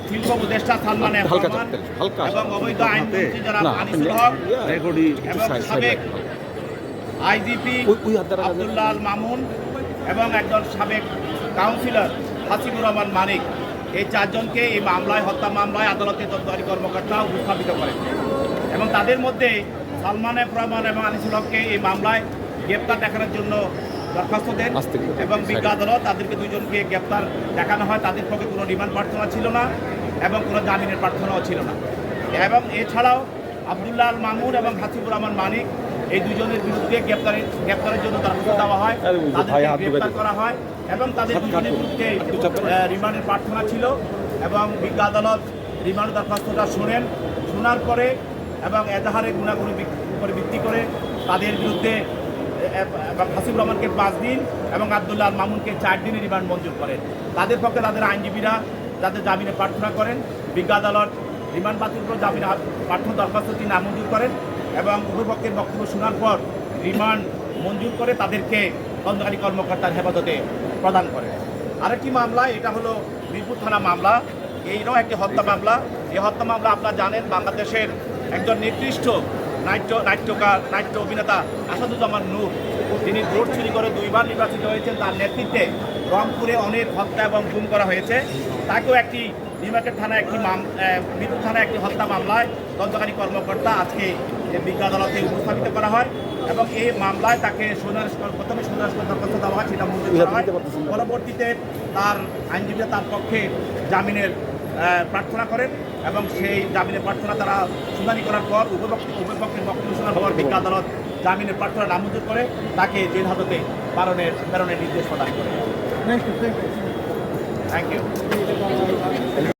শিল্প উপদেষ্টা সালমান এফ রহমান এবং অবৈধ আইনমন্ত্রী যারা আনিসুল হক এবং সাবেক আইজিপি আব্দুল্লাহ আল মামুন এবং একজন সাবেক কাউন্সিলর হাসিবুর রহমান মানিক, এই চারজনকে এই মামলায়, হত্যা মামলায় আদালতের তদন্তকারী কর্মকর্তা উপস্থাপিত করেন এবং তাদের মধ্যে সালমান এফ রহমান এবং আনিসুল হককে এই মামলায় গ্রেপ্তার দেখানোর জন্য দরখাস্ত দেন এবং বিজ্ঞ আদালত তাদেরকে দুজনকে গ্রেপ্তার দেখানো হয়। তাদের পক্ষে কোনো রিমান্ড প্রার্থনা ছিল না এবং কোনো জামিনের প্রার্থনাও ছিল না। এবং এছাড়াও আব্দুল্লাহ আল মামুন এবং হাসিবুর রহমান মানিক এই দুজনের বিরুদ্ধে গ্রেপ্তারের জন্য দরখাস্ত দেওয়া হয়, তাদেরকে গ্রেপ্তার করা হয় এবং তাদের দুজনের বিরুদ্ধে রিমান্ডের প্রার্থনা ছিল এবং বিজ্ঞ আদালত রিমান্ড দরখাস্তটা শোনার পরে এবং এজাহারে গুণাগুণ করে ভিত্তি করে তাদের বিরুদ্ধে হাসিবুর রহমানকে 5 দিন এবং আব্দুল্লাহ আল মামুনকে 4 দিনের রিমান্ড মঞ্জুর করেন। তাদের পক্ষে তাদের আইনজীবীরা যাদের জামিনে প্রার্থনা করেন, বিজ্ঞ আদালত রিমান্ড বাতিল করে জামিন প্রার্থনা দরখাস্তটি নামঞ্জুর করেন এবং উভয় পক্ষের বক্তব্য শোনার পর রিমান্ড মঞ্জুর করে তাদেরকে তদন্তকারী কর্মকর্তার হেফাজতে প্রদান করেন। আরেকটি মামলা, এটা হলো মিরপুর থানা মামলা। এইটাও একটি হত্যা মামলা। এই হত্যা মামলা আপনারা জানেন, বাংলাদেশের একজন নির্দিষ্ট নাট্য অভিনেতা আসাদুজ্জামান নূর, তিনি ভোট চুরি করে 2 বার নির্বাচিত হয়েছেন, তার নেতৃত্বে রংপুরে অনেক হত্যা এবং গুম করা হয়েছে। তাকেও একটি নিউমার্কেট থানায় মিরপুর থানায় একটি হত্যা মামলায় তদন্তকারী কর্মকর্তা আজকে বিজ্ঞ আদালতে উপস্থাপিত করা হয় এবং এই মামলায় তাকে প্রথমে সোনার দরখাস্ত দেওয়া হয়, সেটা মঞ্জুর করা হয়। পরবর্তীতে তার আইনজীবীরা তার পক্ষে জামিনের প্রার্থনা করেন এবং সেই জামিনের প্রার্থনা তারা শুনানি করার পর উভয় পক্ষের বক্তব্য শোনার পর বিজ্ঞ আদালত জামিনের প্রার্থনা নামঞ্জুর করে তাকে জেল হাজতে প্রেরণের নির্দেশ প্রদান করে। Thank you.